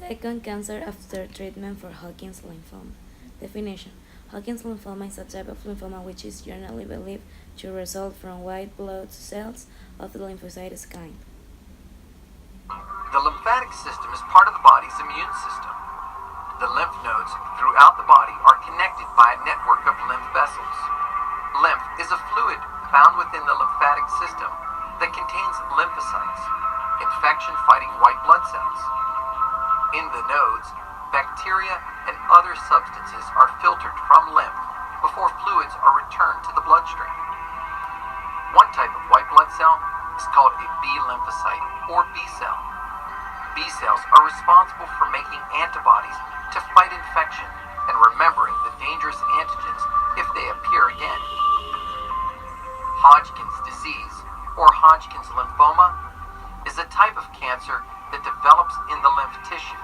Second, cancer after treatment for Hodgkin's lymphoma. Definition: Hodgkin's lymphoma is a type of lymphoma which is generally believed to result from white blood cells of the lymphocyte kind. The lymphatic system is part of the body's immune system. The lymph nodes throughout the body are connected by a network of lymph vessels. Lymph is a fluid found within the lymphatic system that contains lymphocytes, infection-fighting white blood cells. In the nodes, bacteria and other substances are filtered from lymph before fluids are returned to the bloodstream. One type of white blood cell is called a B lymphocyte or B cell. B cells are responsible for making antibodies to fight infection and remembering the dangerous antigens if they appear again. Hodgkin's disease, or Hodgkin's lymphoma, is a type of cancer that develops in the lymph tissue.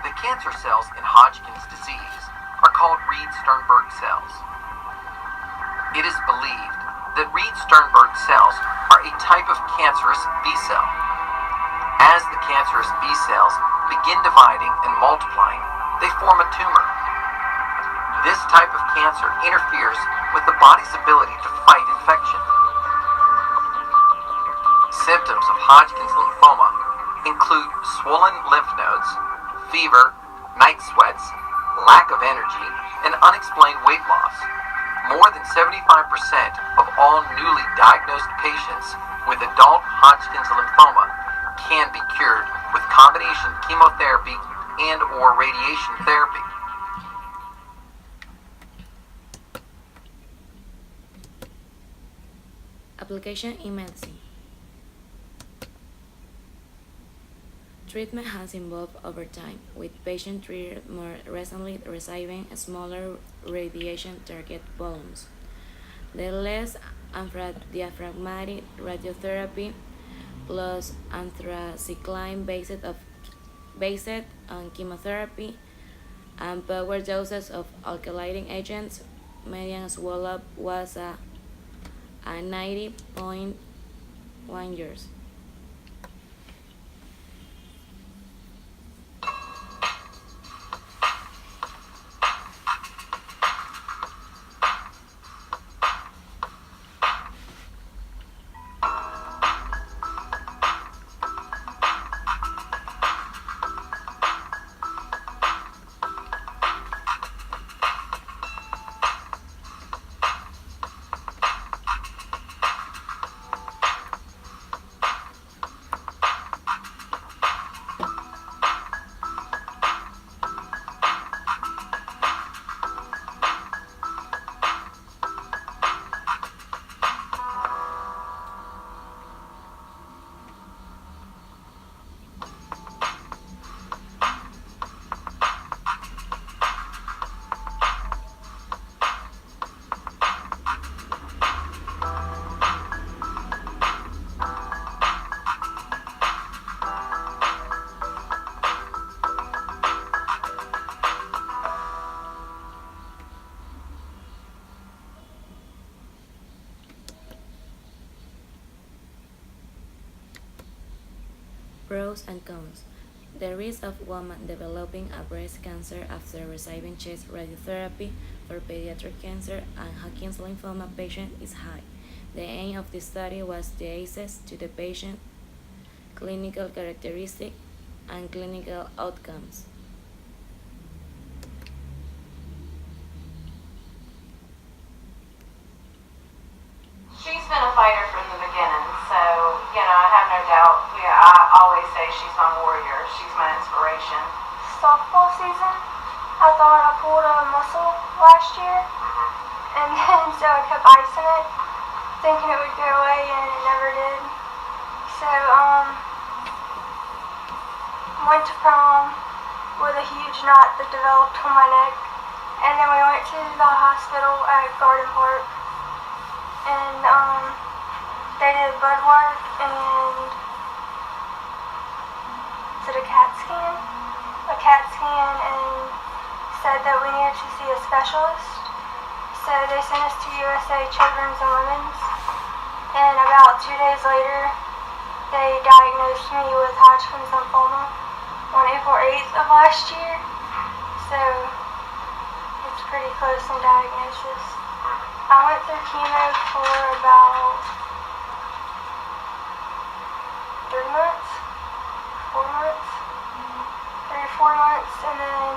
The cancer cells in Hodgkin's disease are called Reed-Sternberg cells. It is believed that Reed-Sternberg cells are a type of cancerous B cell. As the cancerous B cells begin dividing and multiplying, they form a tumor. This type of cancer interferes with the body's ability to fight infection. Symptoms of Hodgkin's lymphoma include swollen lymph nodes, fever, night sweats, lack of energy, and unexplained weight loss. More than 75% of all newly diagnosed patients with adult Hodgkin's lymphoma can be cured with combination chemotherapy and/or radiation therapy. Application in medicine. Treatment has evolved over time, with patients treated more recently receiving smaller radiation target volumes. The less diaphragmatic radiotherapy plus anthracycline based on chemotherapy and power doses of alkylating agents, median swallow was a 90.1 years. Pros and cons. The risk of women developing a breast cancer after receiving chest radiotherapy for pediatric cancer and Hodgkin's lymphoma patient is high. The aim of the study was to assess to the patient clinical characteristics and clinical outcomes. She's been a fighter from the beginning, so, I have no doubt. I always say she's my warrior. She's my inspiration. Softball season, I thought I pulled a muscle last year, and then so I kept icing it, thinking it would go away, and it never did. So, went to prom with a huge knot that developed on my neck, and then we went to the hospital at Garden Park, and they did blood work and did a CAT scan, and said that we needed to see a specialist. So they sent us to USA Children's and Women's, and about 2 days later, they diagnosed me with Hodgkin's lymphoma. on April 8th of last year. So it's pretty close in diagnosis. I went through chemo for about 3 months, 4 months, 3 or 4 months, and then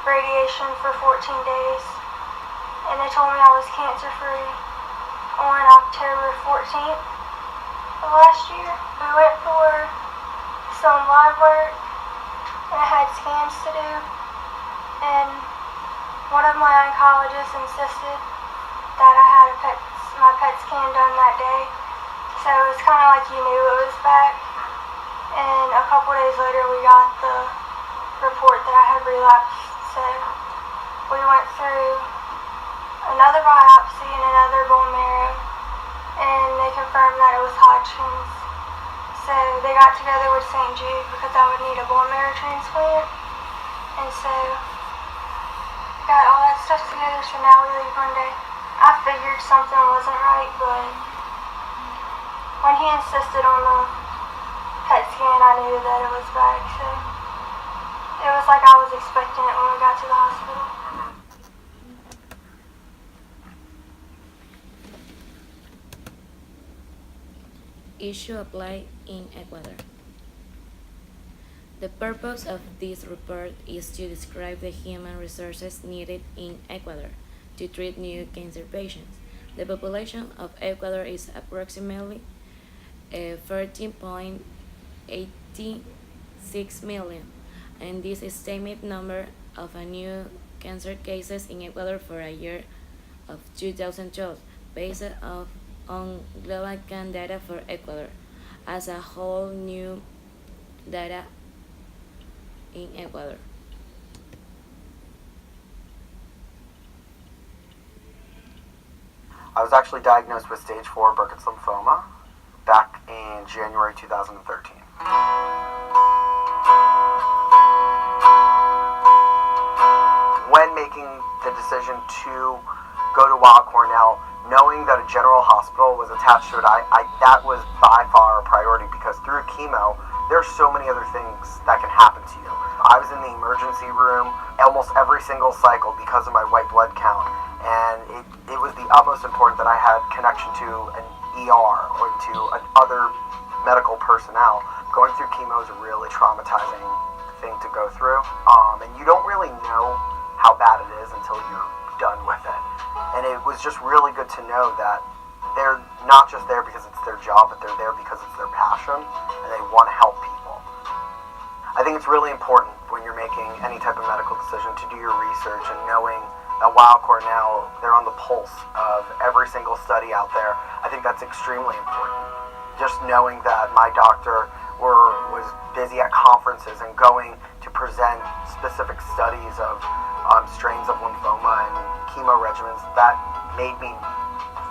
radiation for 14 days. And they told me I was cancer free on October 14th of last year. We went for some lab work and I had scans to do, and one of my oncologists insisted that I had my PET scan done that day, so it's kind of like you knew it was back. And a couple days later we got the report that I had relapsed, so we went through another biopsy and another bone marrow, and they confirmed that it was Hodgkin's. So they got together with St. Jude because I would need a bone marrow transplant, and so got all that stuff together, so now we leave Monday. I figured something wasn't right, but when he insisted on the PET scan, I knew that it was back, so it was like I was expecting it when we got to the hospital. Issue applied in Ecuador. The purpose of this report is to describe the human resources needed in Ecuador to treat new cancer patients. The population of Ecuador is approximately 13.86 million, and this estimated number of new cancer cases in Ecuador for a year of 2012, based on global can data for Ecuador as a whole, new data in Ecuador. I was actually diagnosed with stage 4 Burkitt's lymphoma back in January 2013. When making the decision to go to Weill Cornell, knowing that a general hospital was attached to it, that was by far a priority, because through chemo, there's so many other things that can happen to you. I was in the emergency room almost every single cycle because of my white blood count, and it was the utmost important that I had connection to an ER or to other medical personnel. Going through chemo is a really traumatizing thing to go through, and you don't really know how bad it is until you're done with it. And it was just really good to know that they're not just there because it's their job, but they're there because it's their passion and they want to help people. I think it's really important when you're making any type of medical decision to do your research, and knowing that Weill Cornell, they're on the pulse of every single study out there. I think that's extremely important. Just knowing that my doctor was busy at conferences and going to present specific studies of strains of lymphoma and chemo regimens, that made me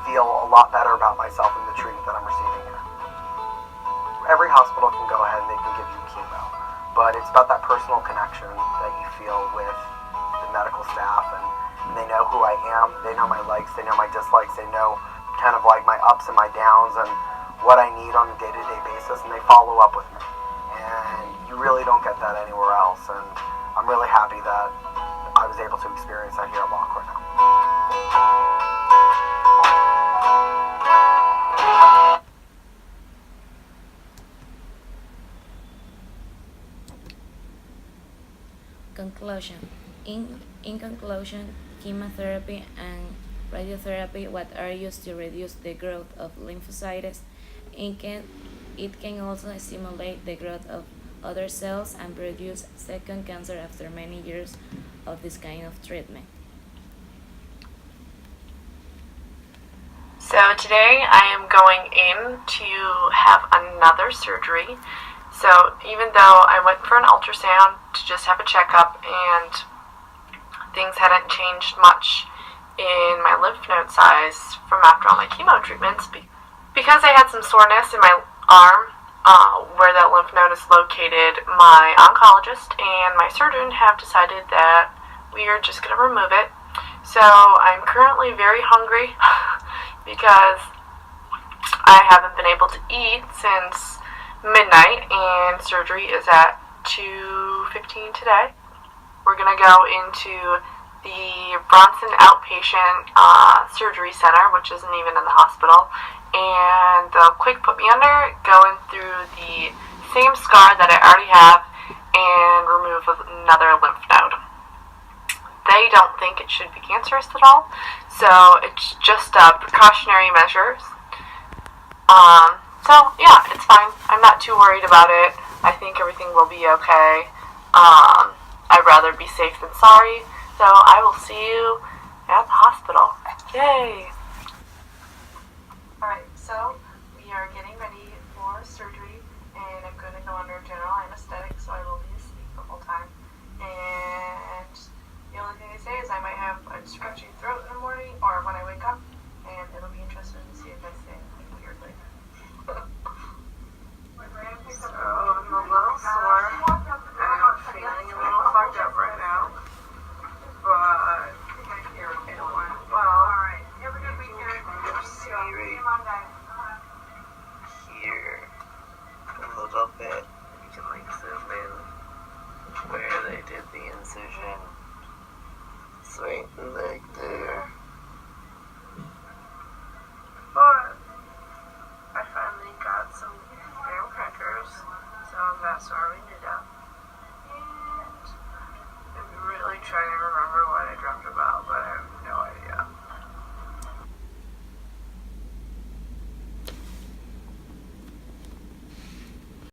feel a lot better about myself and the treatment that I'm receiving here. Every hospital can go ahead and they can give you chemo, but it's about that personal connection that you feel with the medical staff, and they know who I am, they know my likes, they know my dislikes, they know kind of like my ups and my downs and what I need on a day-to-day basis, and they follow up with me. And you really don't get that anywhere else, and I'm really happy that I was able to experience that here at Weill Cornell. Conclusion. In conclusion, chemotherapy and radiotherapy, what are used to reduce the growth of lymphocytes, it can also stimulate the growth of other cells and produce second cancer after many years of this kind of treatment. So today I am going in to have another surgery. So even though I went for an ultrasound to just have a checkup and things hadn't changed much in my lymph node size from after all my chemo treatments, because I had some soreness in my arm where that lymph node is located, my oncologist and my surgeon have decided that we are just going to remove it. So I'm currently very hungry because I haven't been able to eat since midnight, and surgery is at 2:15 today. We're going to go into the Bronson Outpatient Surgery Center, which isn't even in the hospital, and they'll quick put me under, going through the same scar that I already have, and remove another lymph node. They don't think it should be cancerous at all, so it's just precautionary measures. So yeah, it's fine. I'm not too worried about it. I think everything will be okay. I'd rather be safe than sorry. So I will see you at the hospital. Yay! Alright, so we are getting ready for surgery, and I'm going to go under general anesthetic, so I will be asleep the whole time. And the only thing they say is I might have a scratchy throat in the morning or when I wake up, and it'll be interesting to see if I say anything weirdly. So I'm a little sore, and I'm feeling a little fucked up right now. But it went well. You can see right here a little bit. You can like zoom in where they did the incision. It's right like there. But I finally got some graham crackers, so that's where we ended up. And I'm really trying to remember what I dreamt about.